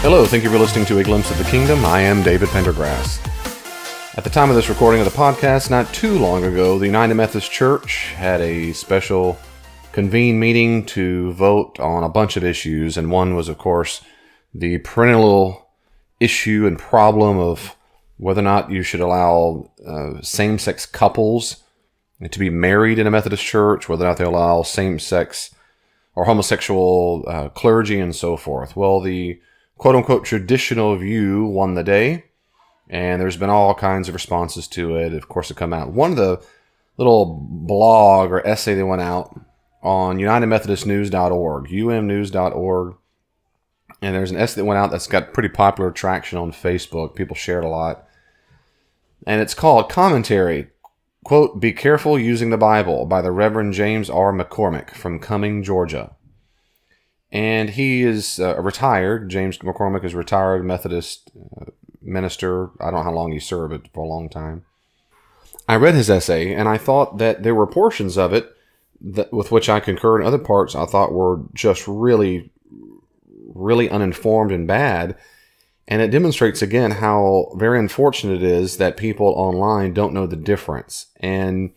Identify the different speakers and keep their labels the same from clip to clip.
Speaker 1: Hello, thank you for listening to A Glimpse of the Kingdom. I am David Pendergrass. At the time of this recording of the podcast, not too long ago, the United Methodist Church had a special convened meeting to vote on a bunch of issues, and one was, of course, the perennial issue and problem of whether or not you should allow same-sex couples to be married in a Methodist church, whether or not they allow same-sex or homosexual clergy and so forth. Well, the quote-unquote traditional view won the day, and there's been all kinds of responses to it, of course, to come out. One of the little blog or essay that went out on UnitedMethodistNews.org, umnews.org, and there's an essay that went out that's got pretty popular traction on Facebook. People share it a lot. And it's called Commentary, quote, "Be Careful Using the Bible" by the Reverend James R. McCormick from Cumming, Georgia. And he is retired. James McCormick is retired Methodist minister. I don't know how long he served, but for a long time. I read his essay, and I thought that there were portions of it with which I concur, and other parts I thought were just really, really uninformed and bad. And it demonstrates again how very unfortunate it is that people online don't know the difference and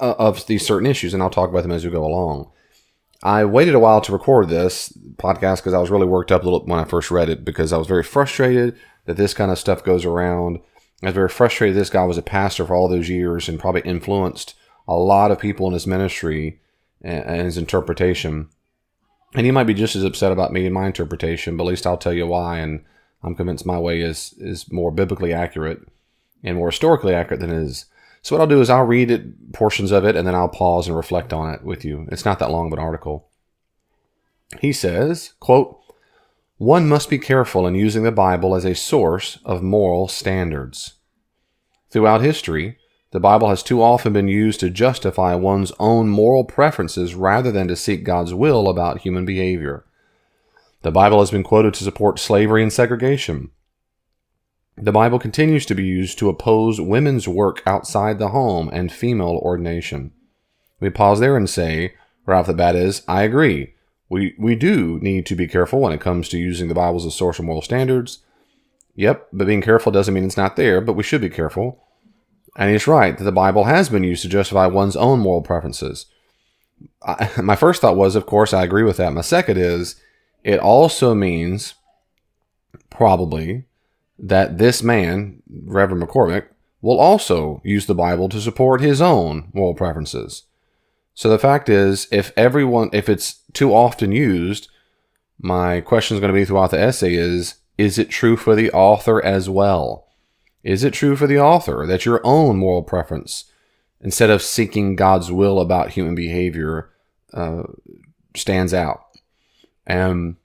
Speaker 1: of these certain issues, and I'll talk about them as we go along. I waited a while to record this podcast because I was really worked up a little when I first read it, because I was very frustrated that this kind of stuff goes around. I was very frustrated this guy was a pastor for all those years and probably influenced a lot of people in his ministry and his interpretation. And he might be just as upset about me and my interpretation, but at least I'll tell you why, and I'm convinced my way is more biblically accurate and more historically accurate than his. So what I'll do is I'll read portions of it, and then I'll pause and reflect on it with you. It's not that long of an article. He says, quote, "One must be careful in using the Bible as a source of moral standards. Throughout history, the Bible has too often been used to justify one's own moral preferences rather than to seek God's will about human behavior. The Bible has been quoted to support slavery and segregation. The Bible continues to be used to oppose women's work outside the home and female ordination." We pause there and say, right off the bat is, I agree. We do need to be careful when it comes to using the Bible as a source of moral standards. Yep, but being careful doesn't mean it's not there, but we should be careful. And he's right that the Bible has been used to justify one's own moral preferences. My first thought was, of course, I agree with that. My second is, it also means, probably, that this man, Reverend McCormick, will also use the Bible to support his own moral preferences. So the fact is, if it's too often used, my question is going to be throughout the essay is it true for the author as well? Is it true for the author that your own moral preference, instead of seeking God's will about human behavior, stands out? And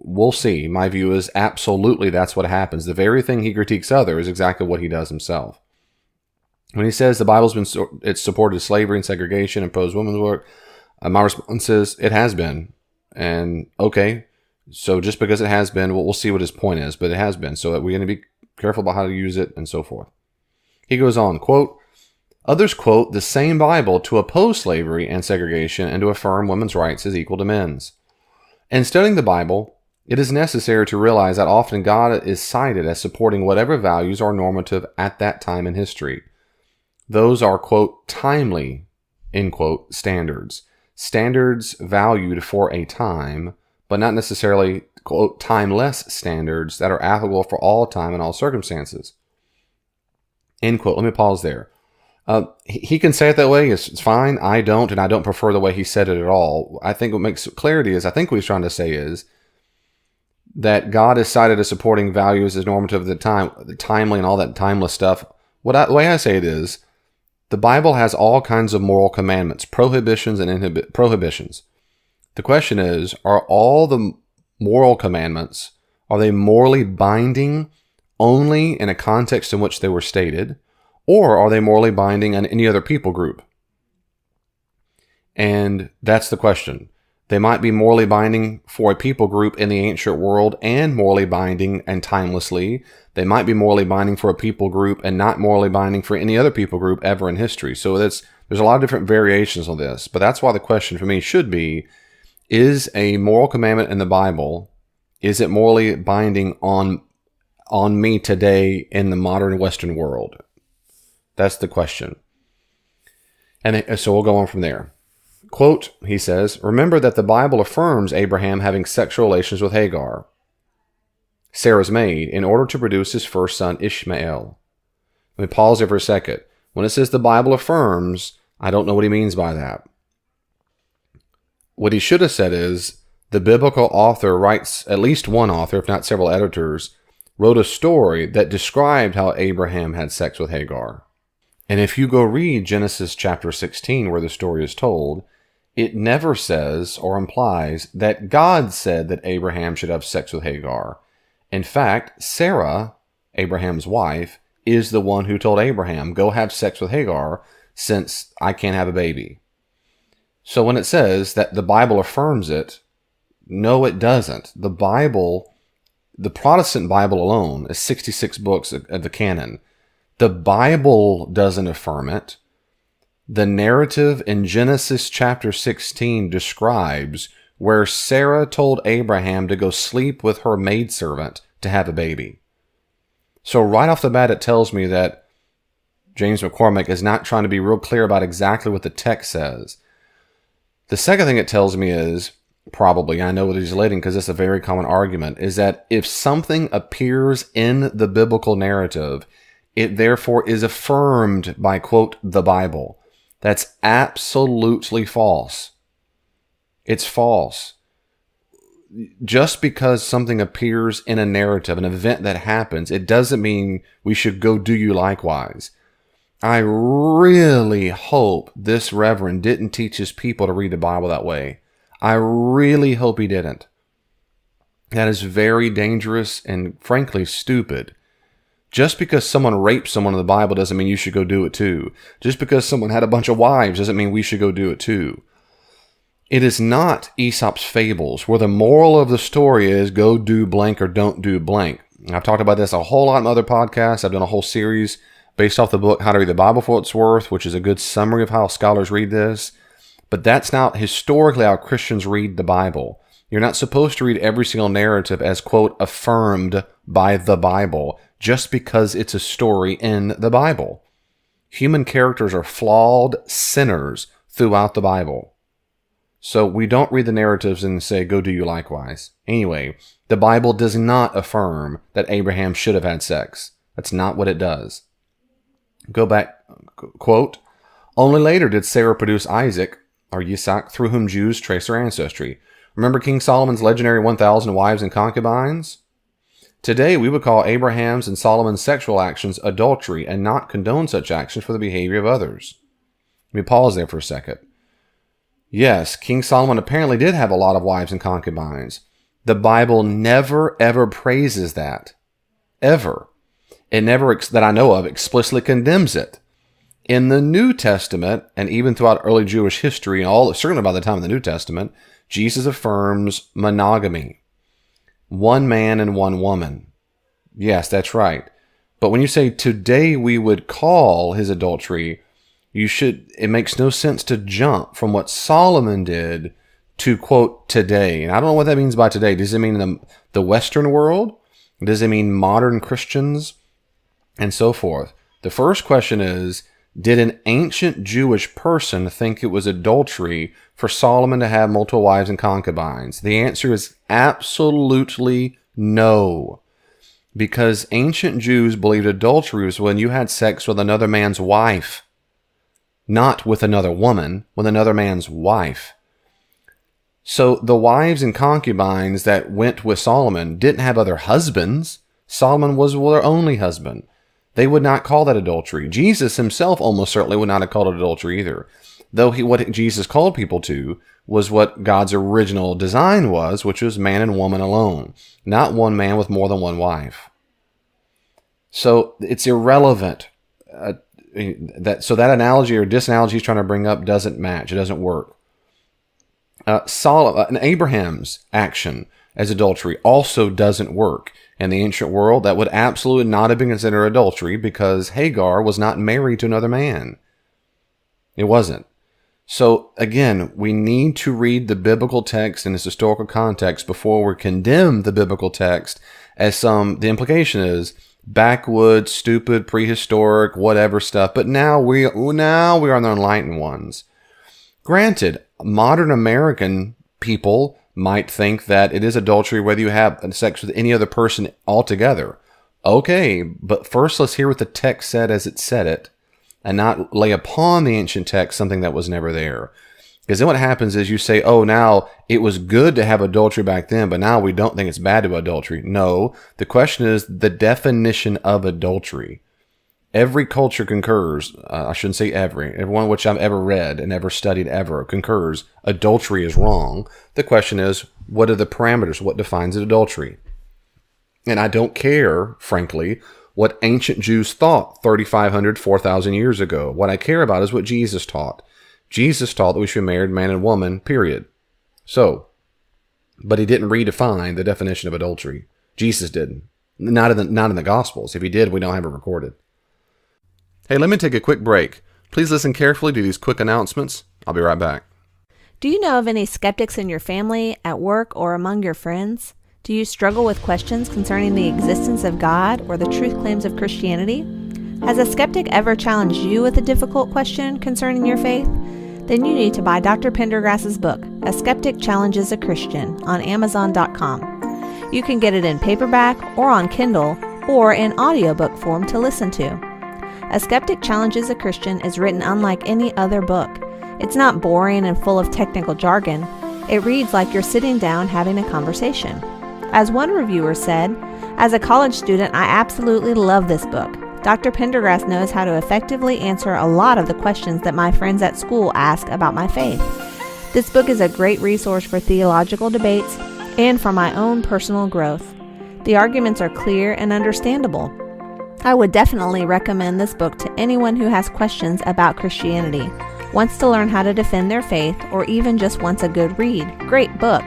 Speaker 1: we'll see. My view is absolutely that's what happens. The very thing he critiques others is exactly what he does himself. When he says the Bible's it's supported slavery and segregation, imposed women's work, my response is it has been. And okay, so just because it has been, we'll see what his point is, but it has been. So we're going to be careful about how to use it and so forth. He goes on, quote, "Others quote the same Bible to oppose slavery and segregation and to affirm women's rights as equal to men's. In studying the Bible, it is necessary to realize that often God is cited as supporting whatever values are normative at that time in history. Those are, quote, timely, end quote, standards. Standards valued for a time, but not necessarily, quote, timeless standards that are applicable for all time and all circumstances. End quote." Let me pause there. He can say it that way. It's fine. I don't, and I don't prefer the way he said it at all. I think what makes clarity is, I think what he's trying to say is that God is cited as supporting values as normative of the time, the timely and all that timeless stuff. The way I say it is, the Bible has all kinds of moral commandments, prohibitions and prohibitions. The question is, are all the moral commandments, are they morally binding only in a context in which they were stated, or are they morally binding on any other people group? And that's the question. They might be morally binding for a people group in the ancient world and morally binding and timelessly. They might be morally binding for a people group and not morally binding for any other people group ever in history. So there's a lot of different variations on this. But that's why the question for me should be, is a moral commandment in the Bible Is it morally binding on me today in the modern Western world? That's the question. And so we'll go on from there. Quote, he says, remember that the Bible affirms Abraham having sexual relations with Hagar, Sarah's maid, in order to produce his first son Ishmael. Let me pause there for a second. When it says the Bible affirms, I don't know what he means by that. What he should have said is, the biblical author writes, at least one author, if not several editors, wrote a story that described how Abraham had sex with Hagar. And if you go read Genesis chapter 16, where the story is told, it never says or implies that God said that Abraham should have sex with Hagar. In fact, Sarah, Abraham's wife, is the one who told Abraham, go have sex with Hagar since I can't have a baby. So when it says that the Bible affirms it, no, it doesn't. The Bible, the Protestant Bible alone, is 66 books of the canon. The Bible doesn't affirm it. The narrative in Genesis chapter 16 describes where Sarah told Abraham to go sleep with her maidservant to have a baby. So right off the bat, it tells me that James McCormick is not trying to be real clear about exactly what the text says. The second thing it tells me is, probably, I know what he's relating because it's a very common argument, is that if something appears in the biblical narrative, it therefore is affirmed by, quote, the Bible. That's absolutely false. It's false. Just because something appears in a narrative, an event that happens, it doesn't mean we should go do you likewise. I really hope this reverend didn't teach his people to read the Bible that way. I really hope he didn't. That is very dangerous and frankly stupid. Just because someone raped someone in the Bible doesn't mean you should go do it too. Just because someone had a bunch of wives doesn't mean we should go do it too. It is not Aesop's fables where the moral of the story is go do blank or don't do blank. I've talked about this a whole lot in other podcasts. I've done a whole series based off the book How to Read the Bible for What It's Worth, which is a good summary of how scholars read this. But that's not historically how Christians read the Bible. You're not supposed to read every single narrative as, quote, affirmed by the Bible just because it's a story in the Bible. Human characters are flawed sinners throughout the Bible. So we don't read the narratives and say, go do you likewise. Anyway, the Bible does not affirm that Abraham should have had sex. That's not what it does. Go back, quote, only later did Sarah produce Isaac, or Yitzhak, through whom Jews trace their ancestry. Remember King Solomon's legendary 1,000 wives and concubines? Today, we would call Abraham's and Solomon's sexual actions adultery and not condone such actions for the behavior of others. Let me pause there for a second. Yes, King Solomon apparently did have a lot of wives and concubines. The Bible never, ever praises that. Ever. It never, that I know of, explicitly condemns it. In the New Testament, and even throughout early Jewish history, certainly by the time of the New Testament, Jesus affirms monogamy. One man and one woman. Yes, that's right. But when you say today we would call his adultery, it makes no sense to jump from what Solomon did to, quote, today. And I don't know what that means by today. Does it mean the Western world? Does it mean modern Christians? And so forth. The first question is, did an ancient Jewish person think it was adultery for Solomon to have multiple wives and concubines? The answer is absolutely no. Because ancient Jews believed adultery was when you had sex with another man's wife. Not with another woman, with another man's wife. So the wives and concubines that went with Solomon didn't have other husbands. Solomon was their only husband. They would not call that adultery. Jesus himself almost certainly would not have called it adultery either. Though what Jesus called people to was what God's original design was, which was man and woman alone, not one man with more than one wife. So it's irrelevant. So that analogy or disanalogy he's trying to bring up doesn't match. It doesn't work. Abraham's action as adultery also doesn't work. In the ancient world, that would absolutely not have been considered adultery because Hagar was not married to another man. It wasn't. So again, we need to read the biblical text in its historical context before we condemn the biblical text as the implication is backwoods, stupid, prehistoric, whatever stuff. But now we are the enlightened ones. Granted, modern American people might think that it is adultery whether you have sex with any other person altogether. Okay, but first let's hear what the text said as it said it, and not lay upon the ancient text something that was never there. Because then what happens is you say, oh, now it was good to have adultery back then, but now we don't think it's bad to have adultery. No, the question is the definition of adultery. Every culture concurs, I shouldn't say everyone which I've ever read and ever studied ever concurs, adultery is wrong. The question is, what are the parameters? What defines adultery? And I don't care, frankly, what ancient Jews thought 3,500, 4,000 years ago. What I care about is what Jesus taught. Jesus taught that we should be married man and woman, period. So, but he didn't redefine the definition of adultery. Jesus didn't. Not in the Gospels. If he did, we don't have it recorded. Hey, let me take a quick break. Please listen carefully to these quick announcements. I'll be right back.
Speaker 2: Do you know of any skeptics in your family, at work, or among your friends? Do you struggle with questions concerning the existence of God or the truth claims of Christianity? Has a skeptic ever challenged you with a difficult question concerning your faith? Then you need to buy Dr. Pendergrass's book, A Skeptic Challenges a Christian, on Amazon.com. You can get it in paperback or on Kindle or in audiobook form to listen to. A Skeptic Challenges a Christian is written unlike any other book. It's not boring and full of technical jargon. It reads like you're sitting down having a conversation. As one reviewer said, as a college student, I absolutely love this book. Dr. Pendergrass knows how to effectively answer a lot of the questions that my friends at school ask about my faith. This book is a great resource for theological debates and for my own personal growth. The arguments are clear and understandable. I would definitely recommend this book to anyone who has questions about Christianity, wants to learn how to defend their faith, or even just wants a good read. Great book.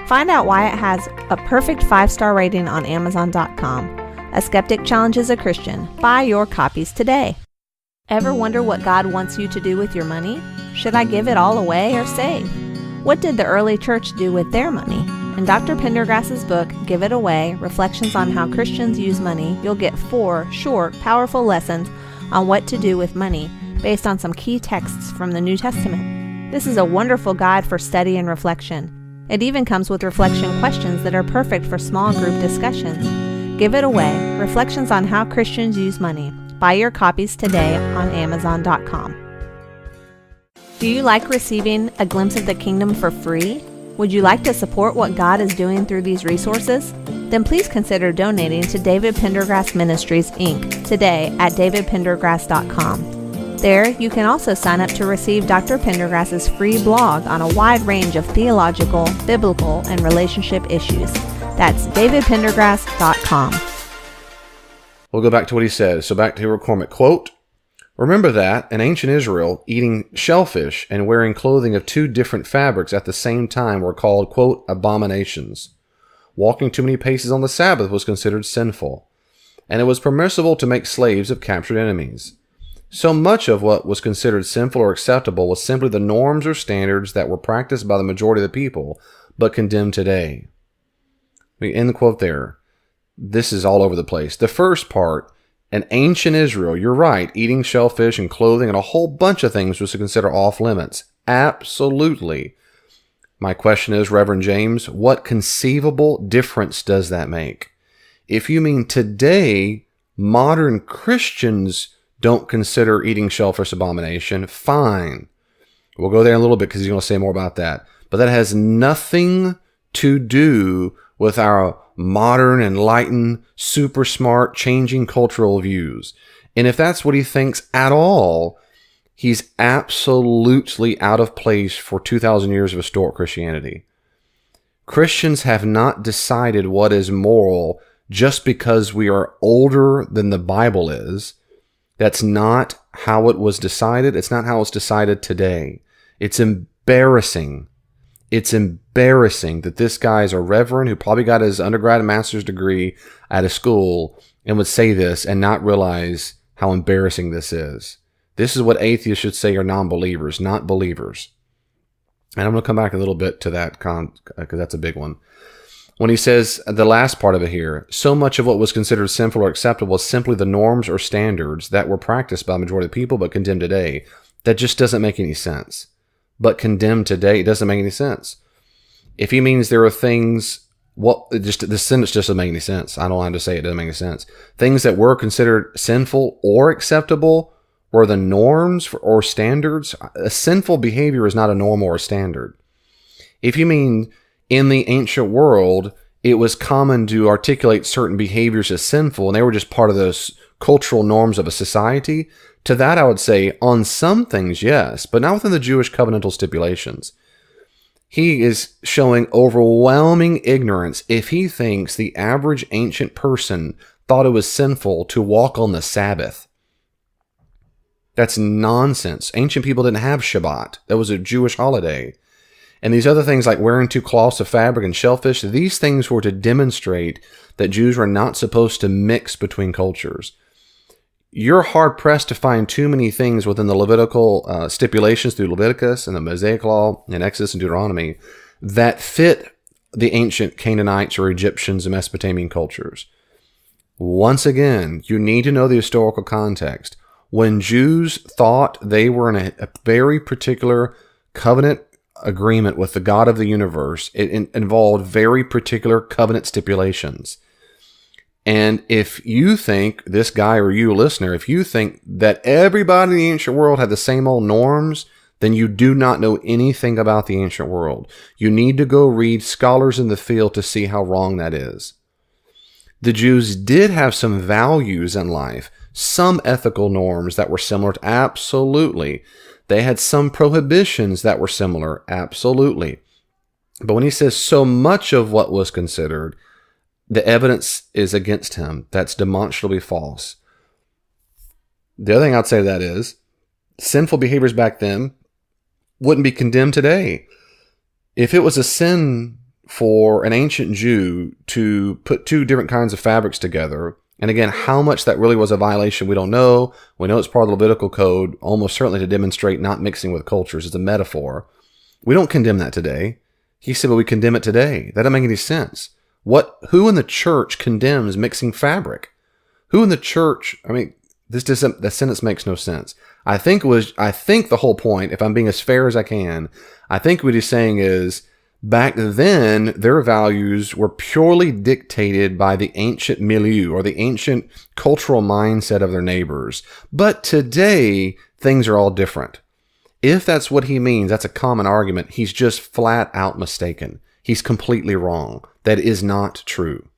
Speaker 2: Find out why it has a perfect 5-star rating on Amazon.com. A Skeptic Challenges a Christian. Buy your copies today. Ever wonder what God wants you to do with your money? Should I give it all away or save? What did the early church do with their money? In Dr. Pendergrass's book, Give It Away, Reflections on How Christians Use Money, you'll get 4 short, powerful lessons on what to do with money based on some key texts from the New Testament. This is a wonderful guide for study and reflection. It even comes with reflection questions that are perfect for small group discussions. Give It Away, Reflections on How Christians Use Money. Buy your copies today on Amazon.com. Do you like receiving a glimpse of the kingdom for free? Would you like to support what God is doing through these resources? Then please consider donating to David Pendergrass Ministries, Inc. today at davidpendergrass.com. There, you can also sign up to receive Dr. Pendergrass's free blog on a wide range of theological, biblical, and relationship issues. That's davidpendergrass.com.
Speaker 1: We'll go back to what he says. So back to McCormick. Quote, remember that, in ancient Israel, eating shellfish and wearing clothing of 2 different fabrics at the same time were called, quote, abominations. Walking too many paces on the Sabbath was considered sinful, and it was permissible to make slaves of captured enemies. So much of what was considered sinful or acceptable was simply the norms or standards that were practiced by the majority of the people, but condemned today. We end the quote there. This is all over the place. The first part, in ancient Israel, you're right, eating shellfish and clothing and a whole bunch of things was to consider off limits. Absolutely. My question is, Reverend James, what conceivable difference does that make? If you mean today, modern Christians don't consider eating shellfish abomination, fine. We'll go there in a little bit because he's going to say more about that. But that has nothing to do with our modern, enlightened, super smart, changing cultural views. And if that's what he thinks at all, he's absolutely out of place for 2,000 years of historic Christianity. Christians have not decided what is moral just because we are older than the Bible is. That's not how it was decided. It's not how it's decided today. It's embarrassing. It's embarrassing that this guy is a reverend who probably got his undergrad and master's degree at a school and would say this and not realize how embarrassing this is. This is what atheists should say are non-believers, not believers. And I'm going to come back a little bit to that because that's a big one. When he says the last part of it here, so much of what was considered sinful or acceptable is simply the norms or standards that were practiced by the majority of people but condemned today. That just doesn't make any sense. But condemned today, it doesn't make any sense. If he means there are things, the sentence just doesn't make any sense. I don't have to say it doesn't make any sense. Things that were considered sinful or acceptable were the norms or standards. A sinful behavior is not a norm or a standard. If you mean in the ancient world, it was common to articulate certain behaviors as sinful, and they were just part of those cultural norms of a society, to that I would say, on some things, yes, but not within the Jewish covenantal stipulations. He is showing overwhelming ignorance if he thinks the average ancient person thought it was sinful to walk on the Sabbath. That's nonsense. Ancient people didn't have Shabbat. That was a Jewish holiday. And these other things like wearing 2 cloths of fabric and shellfish, these things were to demonstrate that Jews were not supposed to mix between cultures. You're hard-pressed to find too many things within the Levitical stipulations through Leviticus and the Mosaic Law and Exodus and Deuteronomy that fit the ancient Canaanites or Egyptians and Mesopotamian cultures. Once again, you need to know the historical context. When Jews thought they were in a very particular covenant agreement with the God of the universe, it involved very particular covenant stipulations. And if you think, this guy or you listener, if you think that everybody in the ancient world had the same old norms, then you do not know anything about the ancient world. You need to go read scholars in the field to see how wrong that is. The Jews did have some values in life, some ethical norms that were similar to absolutely. They had some prohibitions that were similar, absolutely. But when he says so much of what was considered, the evidence is against him. That's demonstrably false. The other thing I'd say to that is, sinful behaviors back then wouldn't be condemned today. If it was a sin for an ancient Jew to put 2 different kinds of fabrics together, and again, how much that really was a violation, we don't know. We know it's part of the Levitical code, almost certainly to demonstrate not mixing with cultures. It's a metaphor. We don't condemn that today. He said, but we condemn it today. That doesn't make any sense. Who in the church condemns mixing fabric? Who in the church, the sentence makes no sense. I think the whole point, if I'm being as fair as I can, I think what he's saying is, back then, their values were purely dictated by the ancient milieu or the ancient cultural mindset of their neighbors. But today, things are all different. If that's what he means, that's a common argument. He's just flat out mistaken. He's completely wrong. That is not true.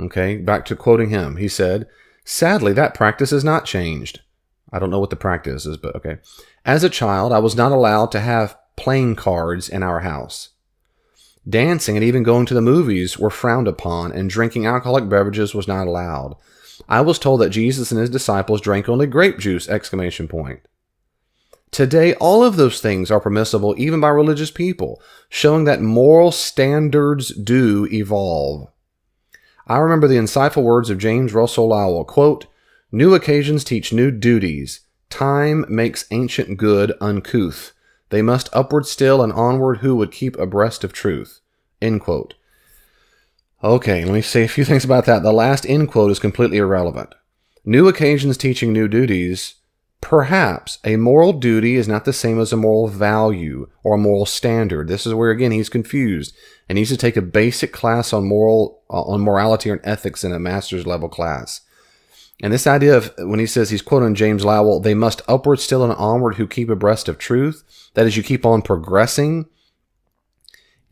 Speaker 1: Okay, back to quoting him. He said, sadly, that practice has not changed. I don't know what the practice is, but okay. As a child, I was not allowed to have playing cards in our house. Dancing and even going to the movies were frowned upon, and drinking alcoholic beverages was not allowed. I was told that Jesus and his disciples drank only grape juice! Today, all of those things are permissible even by religious people, showing that moral standards do evolve. I remember the insightful words of James Russell Lowell, quote, "New occasions teach new duties. Time makes ancient good uncouth. They must upward still and onward who would keep abreast of truth." End quote. Okay, let me say a few things about that. The last end quote is completely irrelevant. New occasions teaching new duties. Perhaps a moral duty is not the same as a moral value or a moral standard. This is where, again, he's confused and needs to take a basic class on morality and ethics in a master's level class. And this idea of, when he says, he's quoting James Lowell, they must upward still and onward who keep abreast of truth. That is, you keep on progressing.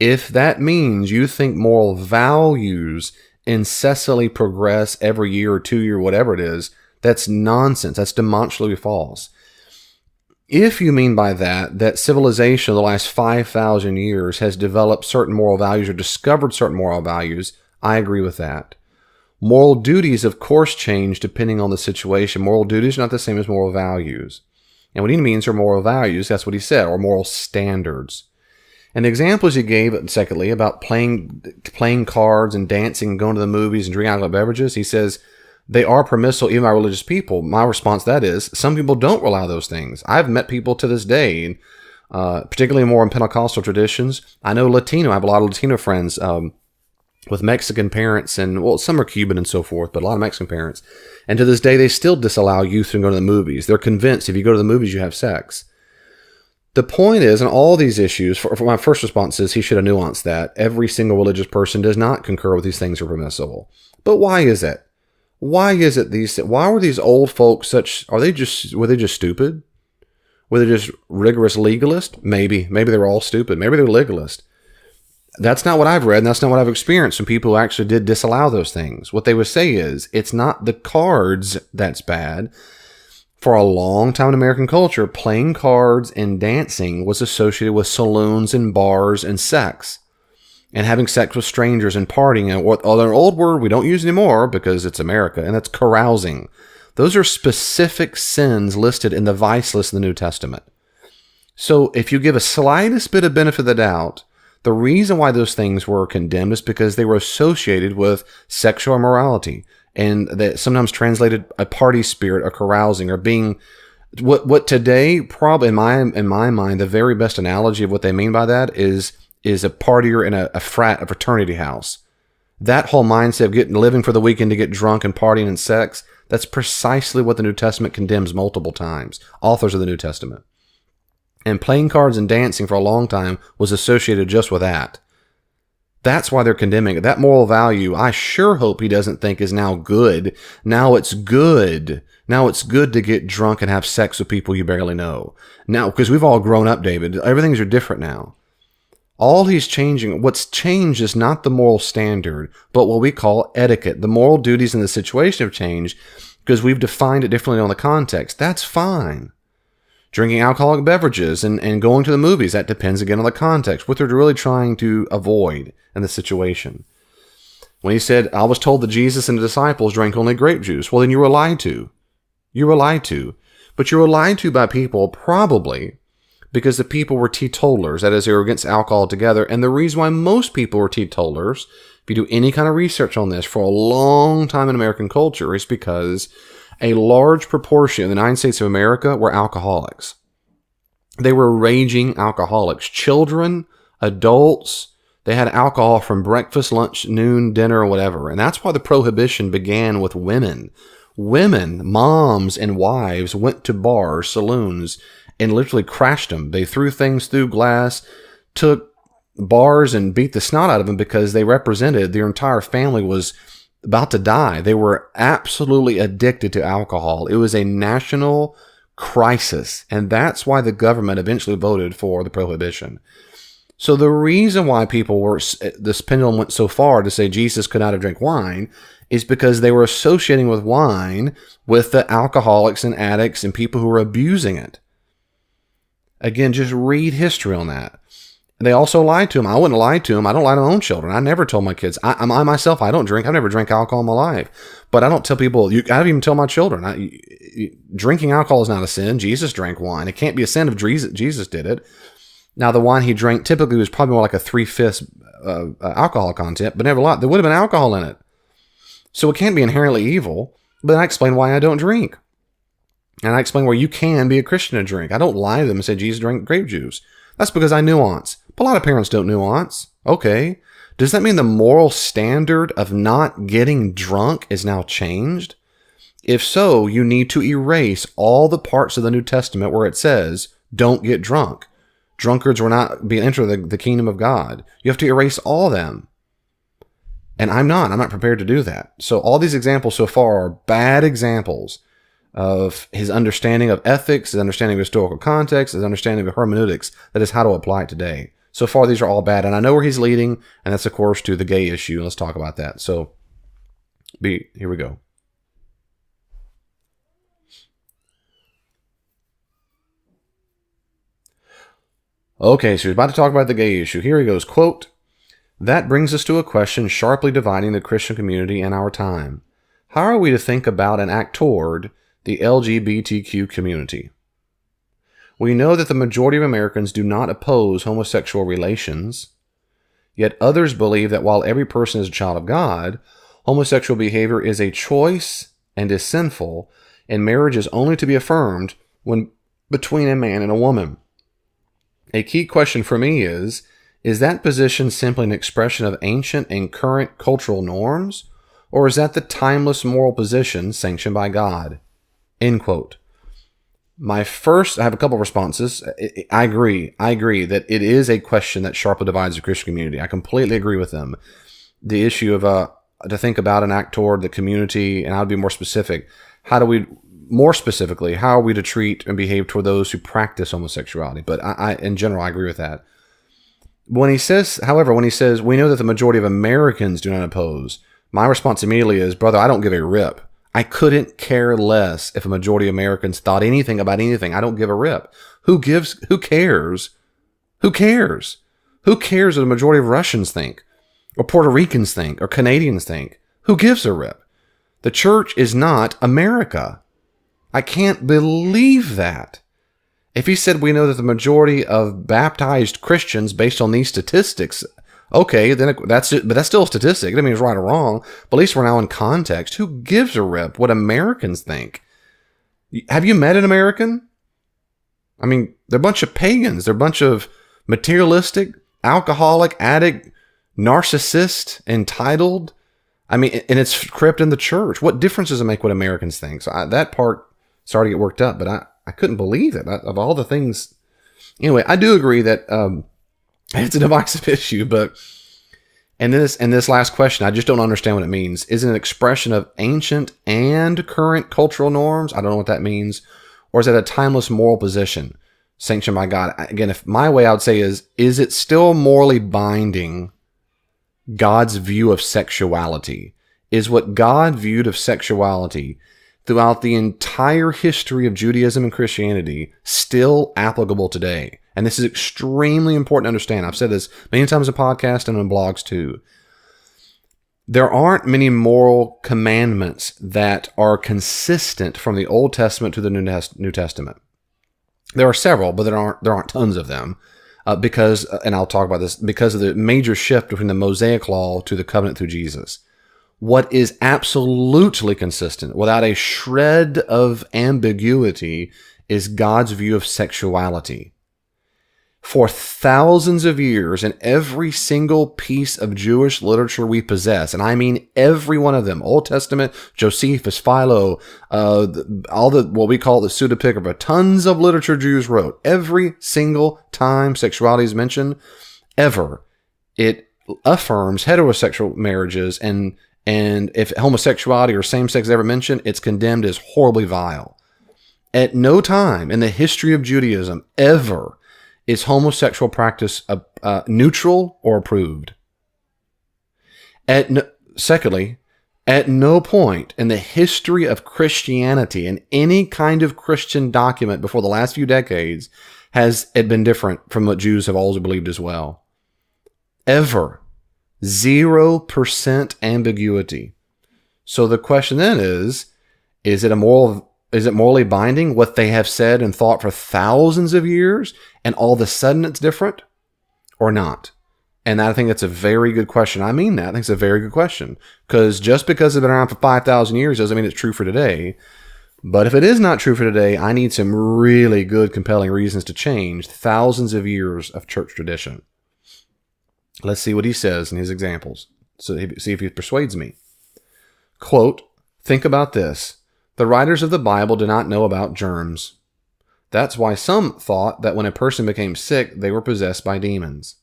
Speaker 1: If that means you think moral values incessantly progress every year or 2 year, whatever it is, that's nonsense. That's demonstrably false. If you mean by that civilization of the last 5,000 years has developed certain moral values or discovered certain moral values, I agree with that. Moral duties, of course, change depending on the situation. Moral duties are not the same as moral values. And what he means are moral values, that's what he said, or moral standards. And the examples he gave, secondly, about playing cards and dancing and going to the movies and drinking alcoholic beverages, he says, they are permissible even by religious people. My response to that is some people don't allow those things. I've met people to this day, particularly more in Pentecostal traditions. I know Latino. I have a lot of Latino friends with Mexican parents, and well, some are Cuban and so forth, but a lot of Mexican parents. And to this day, they still disallow youth from going to the movies. They're convinced if you go to the movies, you have sex. The point is, in all these issues, for my first response is he should have nuanced that. Every single religious person does not concur with these things are permissible. But why is it? Why were these old folks were they just stupid? Were they just rigorous legalists? Maybe they were all stupid. Maybe they were legalists. That's not what I've read, and that's not what I've experienced from people who actually did disallow those things. What they would say is, it's not the cards that's bad. For a long time in American culture, playing cards and dancing was associated with saloons and bars and sex. And having sex with strangers and partying. And what other old word we don't use anymore because it's America, and that's carousing. Those are specific sins listed in the vice list of the New Testament. So if you give a slightest bit of benefit of the doubt, the reason why those things were condemned is because they were associated with sexual immorality. And that sometimes translated a party spirit or carousing or being what today probably in my mind the very best analogy of what they mean by that is a partier in a fraternity house. That whole mindset of living for the weekend to get drunk and partying and sex, that's precisely what the New Testament condemns multiple times. Authors of the New Testament. And playing cards and dancing for a long time was associated just with that. That's why they're condemning it. That moral value, I sure hope he doesn't think is now good. Now it's good. Now it's good to get drunk and have sex with people you barely know. Now, because we've all grown up, David. Everything's are different now. All he's changing, what's changed is not the moral standard, but what we call etiquette. The moral duties in the situation have changed because we've defined it differently on the context. That's fine. Drinking alcoholic beverages and going to the movies, that depends again on the context, what they're really trying to avoid in the situation. When he said, I was told that Jesus and the disciples drank only grape juice, well, then you were lied to. You were lied to. But you were lied to by people probably because the people were teetotalers, that is, they were against alcohol altogether. And the reason why most people were teetotalers, if you do any kind of research on this for a long time in American culture, is because a large proportion of the United States of America were alcoholics. They were raging alcoholics. Children, adults, they had alcohol from breakfast, lunch, noon, dinner, or whatever. And that's why the prohibition began with women. Women, moms and wives, went to bars, saloons, and literally crashed them. They threw things through glass, took bars and beat the snot out of them because they represented their entire family was about to die. They were absolutely addicted to alcohol. It was a national crisis, and that's why the government eventually voted for the prohibition. So the reason why this pendulum went so far to say Jesus could not have drank wine is because they were associating with wine with the alcoholics and addicts and people who were abusing it. Again, just read history on that. They also lied to him. I wouldn't lie to him. I don't lie to my own children. I never told my kids. I myself, I don't drink. I've never drank alcohol in my life. But I don't tell people. I don't even tell my children. Drinking alcohol is not a sin. Jesus drank wine. It can't be a sin if Jesus did it. Now, the wine he drank typically was probably more like a 3/5 alcohol content, but never a lot. There would have been alcohol in it. So it can't be inherently evil. But then I explain why I don't drink. And I explain where you can be a Christian and drink. I don't lie to them and say Jesus drank grape juice. That's because I nuance. But a lot of parents don't nuance. Okay. Does that mean the moral standard of not getting drunk is now changed? If so, you need to erase all the parts of the New Testament where it says, don't get drunk. Drunkards will not enter the kingdom of God. You have to erase all of them. And I'm not prepared to do that. So all these examples so far are bad examples of his understanding of ethics, his understanding of historical context, his understanding of hermeneutics, that is how to apply it today. So far, these are all bad, and I know where he's leading, and that's, of course, to the gay issue. Let's talk about that. So, here we go. Okay, so he's about to talk about the gay issue. Here he goes, quote, "That brings us to a question sharply dividing the Christian community in our time. How are we to think about and act toward the LGBTQ community? We know that the majority of Americans do not oppose homosexual relations, yet others believe that while every person is a child of God, homosexual behavior is a choice and is sinful, and marriage is only to be affirmed when between a man and a woman. A key question for me is that position simply an expression of ancient and current cultural norms, or is that the timeless moral position sanctioned by God? End quote. I have a couple of responses. I agree that it is a question that sharply divides the Christian community. I completely agree with them. The issue of to think about and act toward the community, and I'll be more specific. How are we to treat and behave toward those who practice homosexuality? But in general, I agree with that. When he says, we know that the majority of Americans do not oppose, my response immediately is, brother, I don't give a rip. I couldn't care less if a majority of Americans thought anything about anything. I don't give a rip. Who cares? Who cares what a majority of Russians think, or Puerto Ricans think, or Canadians think? Who gives a rip? The church is not America. I can't believe that. If he said we know that the majority of baptized Christians, based on these statistics, okay, then that's it, but that's still a statistic. It doesn't mean it's right or wrong, but at least we're now in context. Who gives a rip what Americans think? Have you met an American? I mean, they're a bunch of pagans. They're a bunch of materialistic, alcoholic, addict, narcissist, entitled. I mean, and it's crept in the church. What difference does it make what Americans think? So that part started to get worked up, but I couldn't believe it. Of all the things. Anyway, I do agree that it's a divisive issue, but and this last question, I just don't understand what it means. Is it an expression of ancient and current cultural norms? I don't know what that means. Or is it a timeless moral position sanctioned by God? Again, if my way I would say is it still morally binding God's view of sexuality? Is what God viewed of sexuality throughout the entire history of Judaism and Christianity still applicable today? And this is extremely important to understand. I've said this many times in podcasts and on blogs too. There aren't many moral commandments that are consistent from the Old Testament to the New Testament. There are several, but there aren't tons of them because, and I'll talk about this, because of the major shift between the Mosaic Law to the covenant through Jesus. What is absolutely consistent, without a shred of ambiguity, is God's view of sexuality. For thousands of years, in every single piece of Jewish literature we possess, and I mean every one of them, Old Testament, Josephus, Philo, all the what we call the pseudepigrapha, tons of literature Jews wrote. Every single time sexuality is mentioned, ever, it affirms heterosexual marriages, and if homosexuality or same-sex is ever mentioned, it's condemned as horribly vile. At no time in the history of Judaism ever is homosexual practice neutral or approved. Secondly, at no point in the history of Christianity, in any kind of Christian document before the last few decades, has it been different from what Jews have always believed as well. Ever. 0% ambiguity. So the question then is it morally binding what they have said and thought for thousands of years, and all of a sudden it's different, or not? And I think that's a very good question. I mean that. I think it's a very good question, because just because it's been around for 5,000 years doesn't mean it's true for today. But if it is not true for today, I need some really good, compelling reasons to change thousands of years of church tradition. Let's see what he says in his examples. So see if he persuades me. Quote, think about this. The writers of the Bible did not know about germs. That's why some thought that when a person became sick, they were possessed by demons.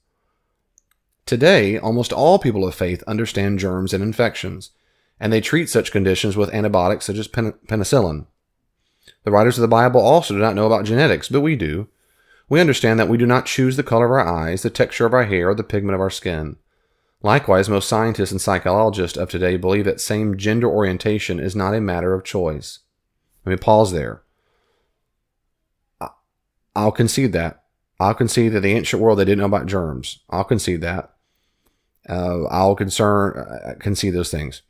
Speaker 1: Today, almost all people of faith understand germs and infections, and they treat such conditions with antibiotics such as penicillin. The writers of the Bible also do not know about genetics, but we do. We understand that we do not choose the color of our eyes, the texture of our hair, or the pigment of our skin. Likewise, most scientists and psychologists of today believe that same gender orientation is not a matter of choice. Let me pause there. I'll concede that. I'll concede that the ancient world, they didn't know about germs. I'll concede that. I'll concede those things.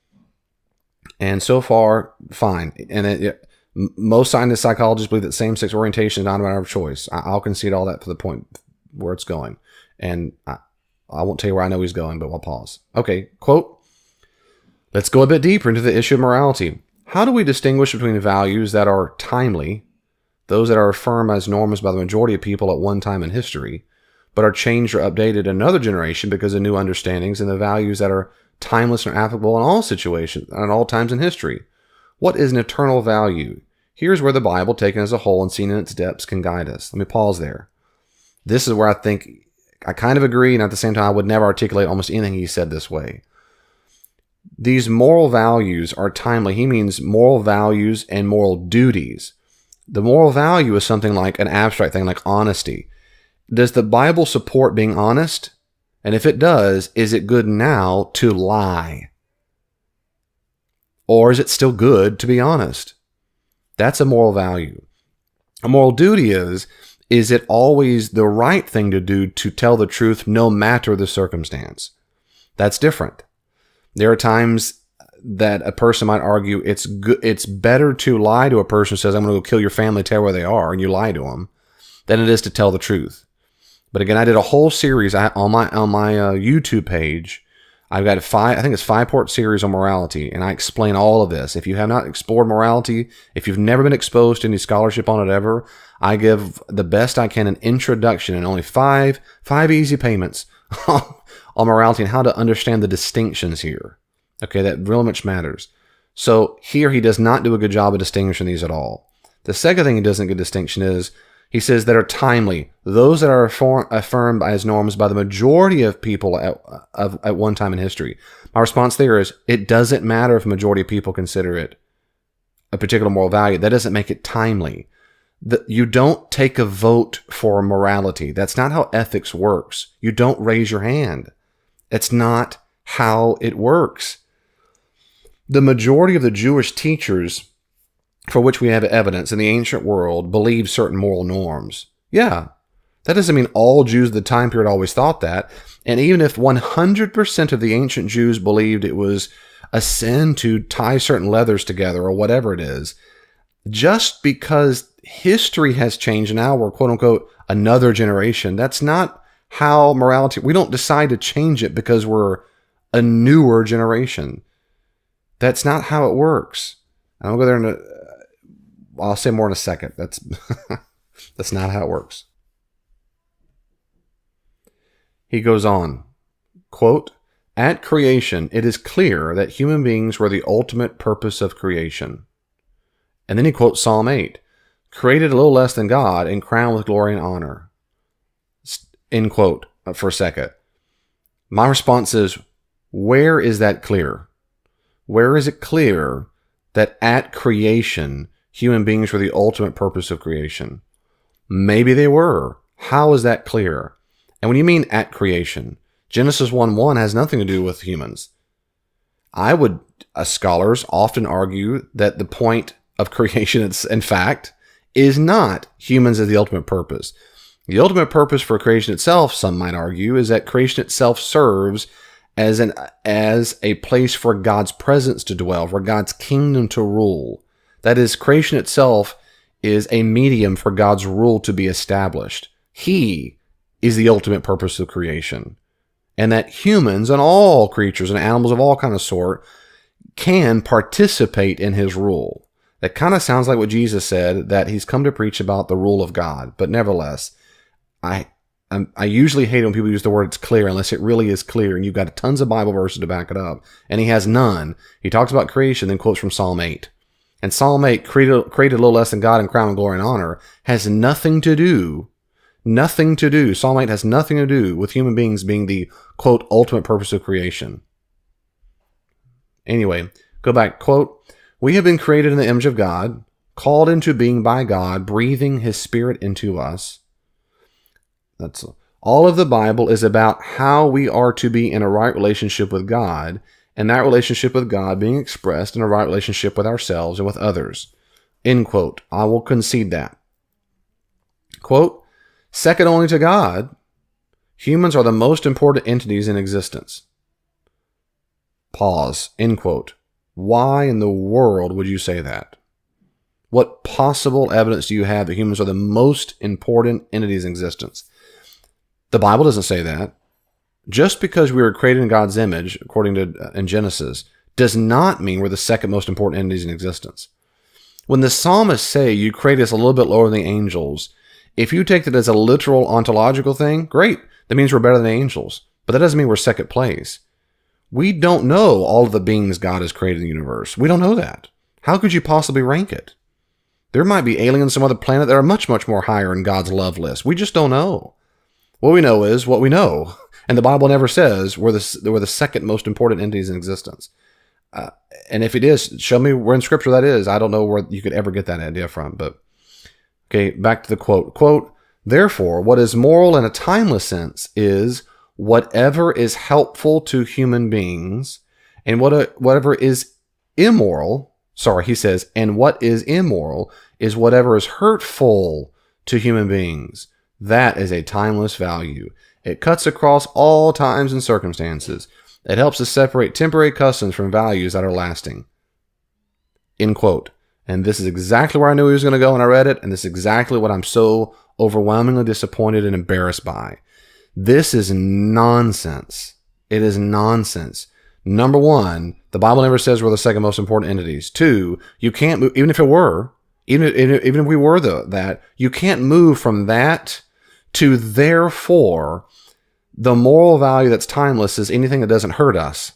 Speaker 1: And so far, fine. And most scientists, psychologists believe that same-sex orientation is not a matter of choice. I'll concede all that for the point where it's going. And I won't tell you where I know he's going, but I'll pause. Okay, quote, let's go a bit deeper into the issue of morality. How do we distinguish between values that are timely, those that are affirmed as norms by the majority of people at one time in history, but are changed or updated in another generation because of new understandings, and the values that are timeless and applicable in all situations and at all times in history? What is an eternal value? Here's where the Bible, taken as a whole and seen in its depths, can guide us. Let me pause there. This is where I think I kind of agree, and at the same time, I would never articulate almost anything he said this way. These moral values are timely. He means moral values and moral duties. The moral value is something like an abstract thing, like honesty. Does the Bible support being honest? And if it does, is it good now to lie? Or is it still good to be honest? That's a moral value. A moral duty is it always the right thing to do to tell the truth no matter the circumstance? That's different. There are times that a person might argue it's better to lie to a person who says, I'm going to go kill your family, tell where they are, and you lie to them, than it is to tell the truth. But again, I did a whole series on my YouTube page. I've got I think it's 5-part series on morality, and I explain all of this. If you have not explored morality, if you've never been exposed to any scholarship on it ever, I give the best I can an introduction in only five easy payments on morality and how to understand the distinctions here. Okay, that really much matters. So here he does not do a good job of distinguishing these at all. The second thing he doesn't get distinction is, he says that are timely, those that are affirmed as norms by the majority of people at one time in history. My response there is, it doesn't matter if a majority of people consider it a particular moral value. That doesn't make it timely. You don't take a vote for morality. That's not how ethics works. You don't raise your hand. It's not how it works. The majority of the Jewish teachers for which we have evidence in the ancient world believed certain moral norms. Yeah, that doesn't mean all Jews of the time period always thought that. And even if 100% of the ancient Jews believed it was a sin to tie certain leathers together or whatever it is, just because history has changed and now we're quote unquote another generation, that's not how morality, we don't decide to change it because we're a newer generation. That's not how it works. I'll go there I'll say more in a second. That's not how it works. He goes on, quote, at creation, it is clear that human beings were the ultimate purpose of creation. And then he quotes Psalm 8, created a little less than God and crowned with glory and honor. End quote for a second. My response is, where is that clear? Where is it clear that at creation, human beings were the ultimate purpose of creation? Maybe they were. How is that clear? And when you mean at creation, Genesis 1:1 has nothing to do with humans. Scholars often argue that the point of creation, in fact, is not humans as the ultimate purpose. The ultimate purpose for creation itself, some might argue, is that creation itself serves as a place for God's presence to dwell, for God's kingdom to rule. That is, creation itself is a medium for God's rule to be established. He is the ultimate purpose of creation. And that humans and all creatures and animals of all kind of sort can participate in his rule. That kind of sounds like what Jesus said, that he's come to preach about the rule of God. But nevertheless, I usually hate when people use the word it's clear unless it really is clear and you've got tons of Bible verses to back it up. And he has none. He talks about creation, then quotes from Psalm 8. And Psalm 8, created a little less than God and crowned with glory and honor, has nothing to do. Psalm 8 has nothing to do with human beings being the, quote, ultimate purpose of creation. Anyway, go back, quote, we have been created in the image of God, called into being by God, breathing his spirit into us. That's all of the Bible is about how we are to be in a right relationship with God, and that relationship with God being expressed in a right relationship with ourselves and with others. End quote. I will concede that. Quote, second only to God, humans are the most important entities in existence. Pause. End quote. Why in the world would you say that? What possible evidence do you have that humans are the most important entities in existence? The Bible doesn't say that. Just because we were created in God's image, according to in Genesis, does not mean we're the second most important entities in existence. When the psalmists say you create us a little bit lower than the angels, if you take that as a literal ontological thing, great. That means we're better than angels. But that doesn't mean we're second place. We don't know all of the beings God has created in the universe. We don't know that. How could you possibly rank it? There might be aliens on some other planet that are much, much more higher in God's love list. We just don't know. What we know is what we know. And the Bible never says we're the second most important entities in existence. And if it is, show me where in Scripture that is. I don't know where you could ever get that idea from. But, okay, back to the quote. Quote, therefore, what is moral in a timeless sense is whatever is helpful to human beings, and whatever is immoral, he says, and what is immoral is whatever is hurtful to human beings. That is a timeless value. It cuts across all times and circumstances. It helps us separate temporary customs from values that are lasting. End quote. And this is exactly where I knew he was going to go when I read it, and this is exactly what I'm so overwhelmingly disappointed and embarrassed by. This is nonsense. It is nonsense. Number one, the Bible never says we're the second most important entities. Two, you can't move, even if it were, even if we were that, you can't move from that to therefore the moral value that's timeless is anything that doesn't hurt us.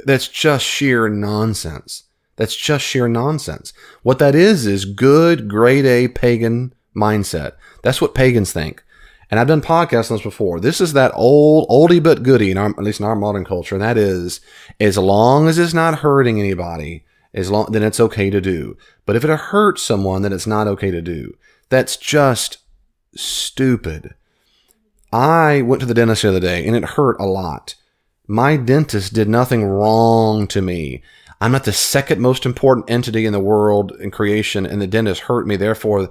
Speaker 1: That's just sheer nonsense. That's just sheer nonsense. What that is good, grade A pagan mindset. That's what pagans think. And I've done podcasts on this before. This is that oldie but goodie, at least in our modern culture. And that is, as long as it's not hurting anybody, then it's okay to do. But if it hurts someone, then it's not okay to do. That's just stupid. I went to the dentist the other day, and it hurt a lot. My dentist did nothing wrong to me. I'm not the second most important entity in the world in creation, and the dentist hurt me. Therefore,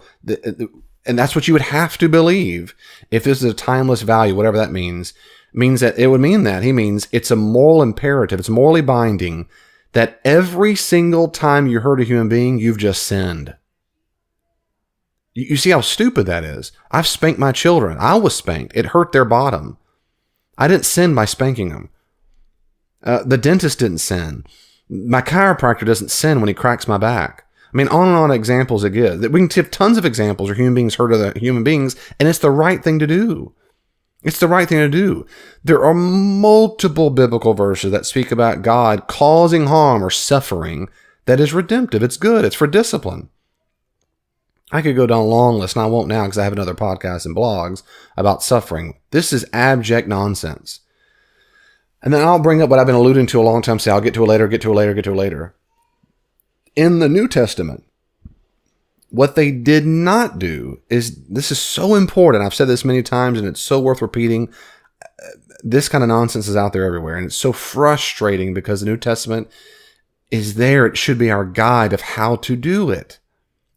Speaker 1: and that's what you would have to believe if this is a timeless value, whatever that means that it would mean that. He means it's a moral imperative. It's morally binding that every single time you hurt a human being, you've just sinned. You see how stupid that is? I've spanked my children. I was spanked. It hurt their bottom. I didn't sin by spanking them. The dentist didn't sin. My chiropractor doesn't sin when he cracks my back. I mean, on and on examples it gives. We can give tons of examples where human beings hurt other human beings, and it's the right thing to do. It's the right thing to do. There are multiple biblical verses that speak about God causing harm or suffering that is redemptive. It's good. It's for discipline. I could go down a long list, and I won't now because I have another podcast and blogs about suffering. This is abject nonsense. And then I'll bring up what I've been alluding to a long time. Say, I'll get to it later. In the New Testament, what they did not do is, this is so important. I've said this many times, and it's so worth repeating. This kind of nonsense is out there everywhere, and it's so frustrating because the New Testament is there. It should be our guide of how to do it.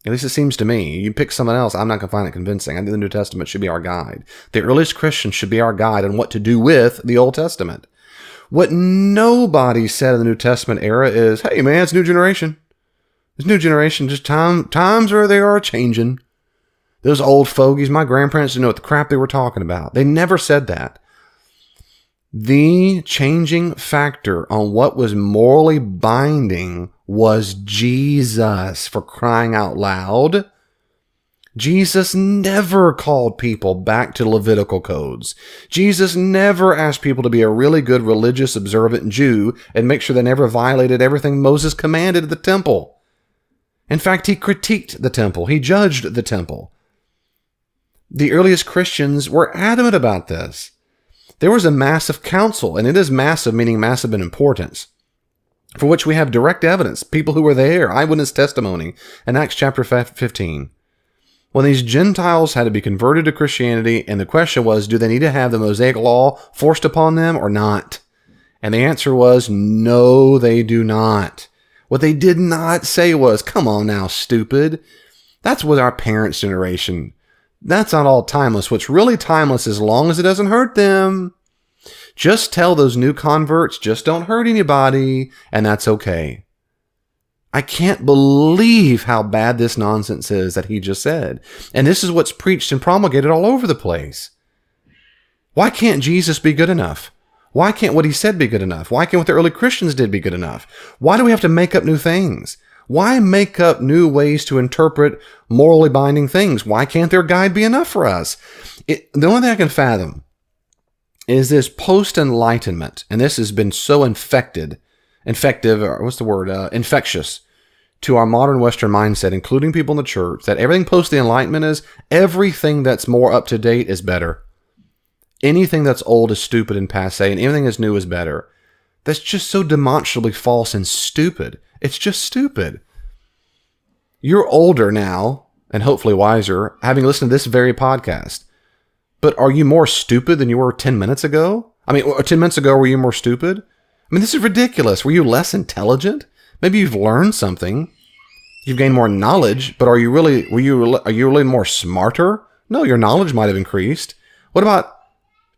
Speaker 1: At least it seems to me. You pick someone else, I'm not going to find it convincing. I think the New Testament should be our guide. The earliest Christians should be our guide on what to do with the Old Testament. What nobody said in the New Testament era is, hey man, it's a new generation. It's a new generation. Just times are, they are changing. Those old fogies, my grandparents didn't know what the crap they were talking about. They never said that. The changing factor on what was morally binding was Jesus, for crying out loud. Jesus never called people back to Levitical codes. Jesus never asked people to be a really good religious observant Jew and make sure they never violated everything Moses commanded at the temple. In fact, he critiqued the temple. He judged the temple. The earliest Christians were adamant about this. There was a massive council, and it is massive, meaning massive in importance, for which we have direct evidence, people who were there, eyewitness testimony, in Acts chapter 15. When these Gentiles had to be converted to Christianity, and the question was, do they need to have the Mosaic law forced upon them or not? And the answer was, no, they do not. What they did not say was, come on now, stupid. That's with our parents' generation. That's not all timeless. What's really timeless, as long as it doesn't hurt them. Just tell those new converts, just don't hurt anybody, and that's okay. I can't believe how bad this nonsense is that he just said. And this is what's preached and promulgated all over the place. Why can't Jesus be good enough? Why can't what he said be good enough? Why can't what the early Christians did be good enough? Why do we have to make up new things? Why make up new ways to interpret morally binding things? Why can't their guide be enough for us? The only thing I can fathom is this post-enlightenment, and this has been so infectious to our modern Western mindset, including people in the church, that everything post the Enlightenment is everything that's more up to date is better. Anything that's old is stupid and passé, and anything that's new is better. That's just so demonstrably false and stupid. It's just stupid. You're older now, and hopefully wiser, having listened to this very podcast. But are you more stupid than you were 10 minutes ago? 10 minutes ago, were you more stupid? This is ridiculous. Were you less intelligent? Maybe you've learned something. You've gained more knowledge, but are you really more smarter? No, your knowledge might have increased. What about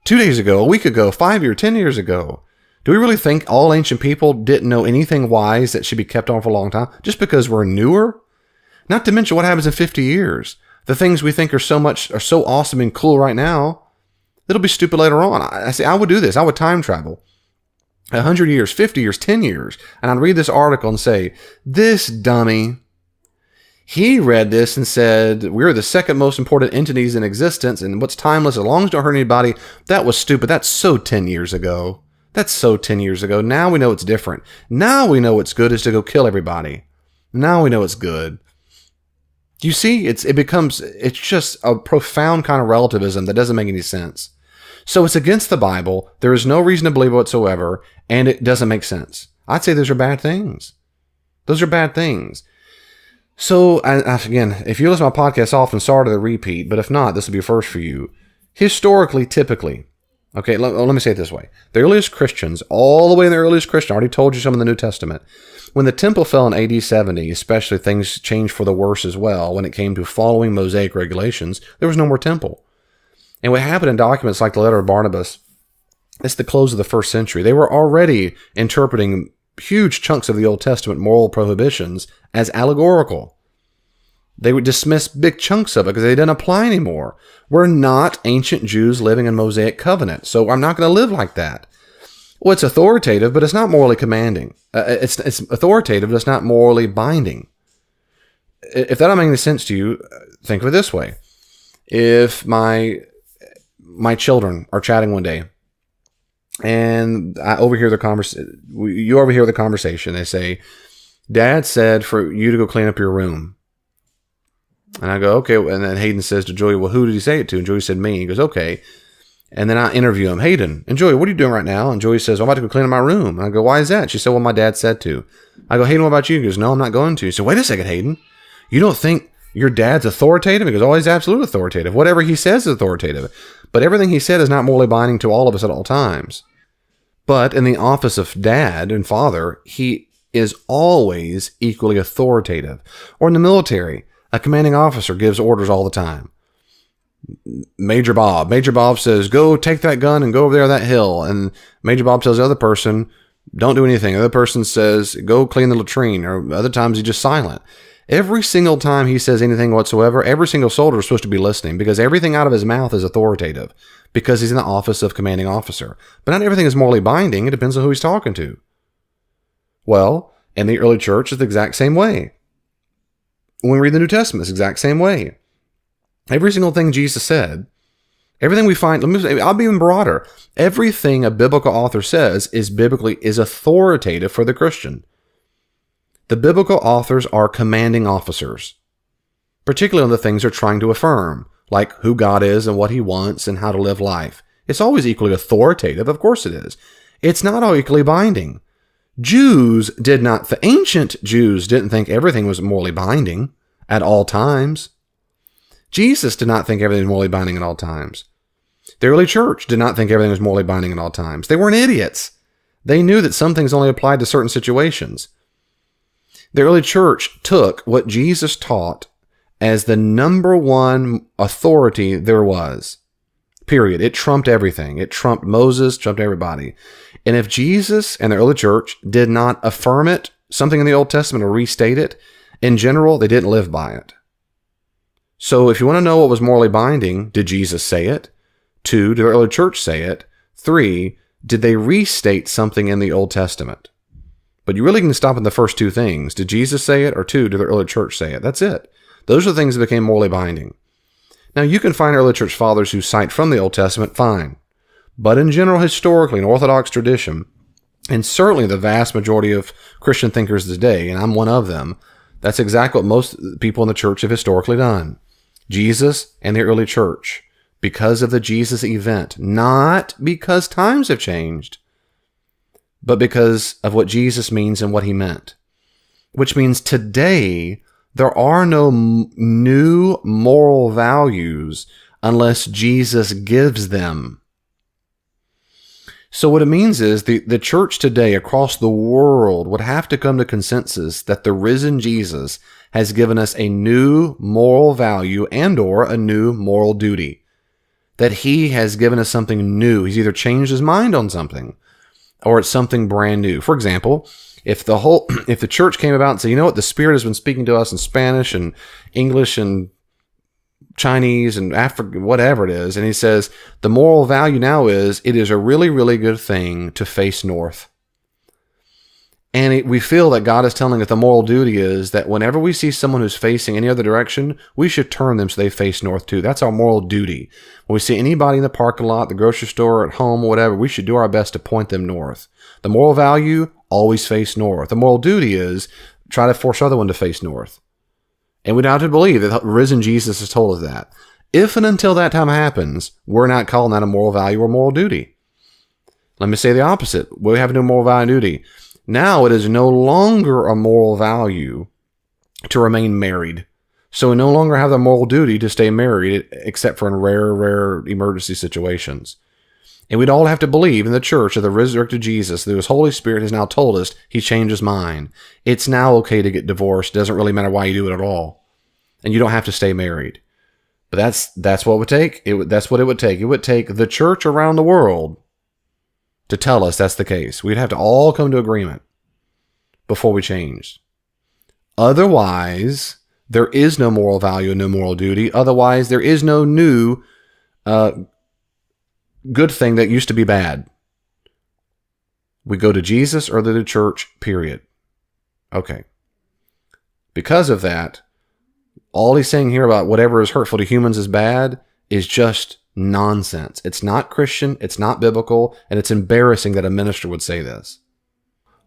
Speaker 1: 2 days ago, a week ago, 5 years, 10 years ago? Do we really think all ancient people didn't know anything wise that should be kept on for a long time just because we're newer? Not to mention what happens in 50 years. The things we think are so awesome and cool right now, it'll be stupid later on. I would do this. I would time travel 100 years, 50 years, 10 years, and I'd read this article and say, this dummy, he read this and said, we're the second most important entities in existence, and what's timeless, as long as it don't hurt anybody, that was stupid. That's so 10 years ago. That's so 10 years ago. Now we know it's different. Now we know what's good is to go kill everybody. Now we know it's good. You see, it's just a profound kind of relativism that doesn't make any sense. So it's against the Bible. There is no reason to believe it whatsoever, and it doesn't make sense. I'd say those are bad things. Those are bad things. So, again, if you listen to my podcast often, sorry to the repeat, but if not, this will be first for you. Historically, typically, okay, let me say it this way. The earliest Christians, all the way in the earliest Christian, I already told you some in the New Testament. When the temple fell in AD 70, especially, things changed for the worse as well. When it came to following Mosaic regulations, there was no more temple. And what happened in documents like the letter of Barnabas, it's the close of the first century. They were already interpreting huge chunks of the Old Testament moral prohibitions as allegorical. They would dismiss big chunks of it because they didn't apply anymore. We're not ancient Jews living in Mosaic covenant, so I'm not going to live like that. Well, it's authoritative, but it's not morally commanding. It's authoritative, but it's not morally binding. If that don't make any sense to you, think of it this way. If my children are chatting one day, and I overhear the you overhear the conversation. They say, Dad said for you to go clean up your room. And I go, okay. And then Hayden says to Joey, well, who did he say it to? And Joey said me. He goes, okay. And then I interview him, Hayden and Joey, what are you doing right now? And Joey says, well, I'm about to go clean up my room. And I go, why is that? She said, well, my dad said to. I go, Hayden, what about you? He goes, no, I'm not going to. So wait a second, Hayden. You don't think your dad's authoritative? He goes, oh, he's absolutely authoritative. Whatever he says is authoritative. But everything he said is not morally binding to all of us at all times. But in the office of dad and father, he is always equally authoritative. Or in the military, a commanding officer gives orders all the time. Major Bob says, go take that gun and go over there that hill. And Major Bob tells the other person, don't do anything. The other person says, go clean the latrine. Or other times he's just silent. Every single time he says anything whatsoever, every single soldier is supposed to be listening because everything out of his mouth is authoritative because he's in the office of commanding officer. But not everything is morally binding. It depends on who he's talking to. Well, in the early church, it's the exact same way. When we read the New Testament, it's the exact same way. Every single thing Jesus said, everything we find, I'll be even broader. Everything a biblical author says is authoritative for the Christian. The biblical authors are commanding officers, particularly on the things they're trying to affirm, like who God is and what he wants and how to live life. It's always equally authoritative. Of course it is. It's not all equally binding. The ancient Jews didn't think everything was morally binding at all times. Jesus did not think everything was morally binding at all times. The early church did not think everything was morally binding at all times. They weren't idiots. They knew that some things only applied to certain situations. The early church took what Jesus taught as the number one authority there was. Period. It trumped everything. It trumped Moses, trumped everybody. And if Jesus and the early church did not affirm it, something in the Old Testament, or restate it, in general, they didn't live by it. So if you want to know what was morally binding, did Jesus say it? 2, did the early church say it? 3, did they restate something in the Old Testament? But you really can stop in the first two things. Did Jesus say it? Or two, did the early church say it? That's it. Those are the things that became morally binding. Now, you can find early church fathers who cite from the Old Testament, fine. But in general, historically, in Orthodox tradition, and certainly the vast majority of Christian thinkers today, and I'm one of them, that's exactly what most people in the church have historically done. Jesus and the early church, because of the Jesus event, not because times have changed, but because of what Jesus means and what he meant. Which means today, there are no new moral values unless Jesus gives them. So what it means is the church today across the world would have to come to consensus that the risen Jesus has given us a new moral value and or a new moral duty. That he has given us something new. He's either changed his mind on something or it's something brand new. For example, if the church came about and said, you know what, the Spirit has been speaking to us in Spanish and English and Chinese and African, whatever it is, and he says, the moral value now is, it is a really, really good thing to face north. And we feel that God is telling us the moral duty is that whenever we see someone who's facing any other direction, we should turn them so they face north too. That's our moral duty. When we see anybody in the parking lot, the grocery store, at home, or whatever, we should do our best to point them north. The moral value, always face north. The moral duty is try to force other one to face north. And we don't have to believe that risen Jesus has told us that. If and until that time happens, we're not calling that a moral value or moral duty. Let me say the opposite. We have no moral value and duty. Now it is no longer a moral value to remain married. So we no longer have the moral duty to stay married except for in rare emergency situations. And we'd all have to believe in the church of the resurrected Jesus, through his Holy Spirit has now told us he changed his mind. It's now okay to get divorced. It doesn't really matter why you do it at all. And you don't have to stay married. But that's what it would take. That's what it would take. It would take the church around the world to tell us that's the case. We'd have to all come to agreement before we changed. Otherwise, there is no moral value and no moral duty. Otherwise, there is no new good thing that used to be bad. We go to Jesus or to the church, period. Okay. Because of that, all he's saying here about whatever is hurtful to humans is bad is just nonsense. It's not Christian, it's not biblical, and it's embarrassing that a minister would say this.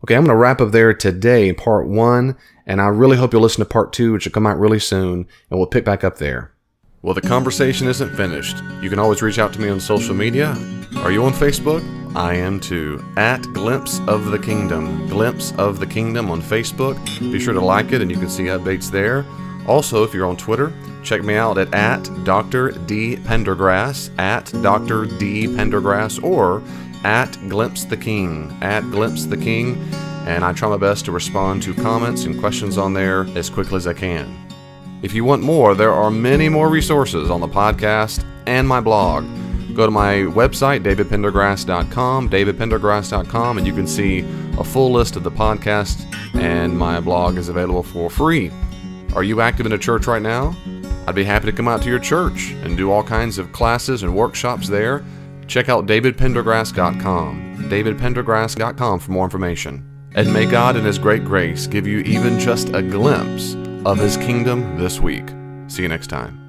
Speaker 1: Okay, I'm going to wrap up there today in part 1, and I really hope you'll listen to part 2, which will come out really soon, and we'll pick back up there. Well, the conversation isn't finished. You can always reach out to me on social media. Are you on Facebook? I am too. At Glimpse of the Kingdom. Glimpse of the Kingdom on Facebook. Be sure to like it and you can see updates there. Also, if you're on Twitter, check me out at Dr. D. Pendergrass, at Dr. D. Pendergrass, or at Glimpse the King, at Glimpse the King. And I try my best to respond to comments and questions on there as quickly as I can. If you want more, there are many more resources on the podcast and my blog. Go to my website, davidpendergrass.com, davidpendergrass.com, and you can see a full list of the podcast, and my blog is available for free. Are you active in a church right now? I'd be happy to come out to your church and do all kinds of classes and workshops there. Check out davidpendergrass.com, davidpendergrass.com for more information. And may God in his great grace give you even just a glimpse of his kingdom this week. See you next time.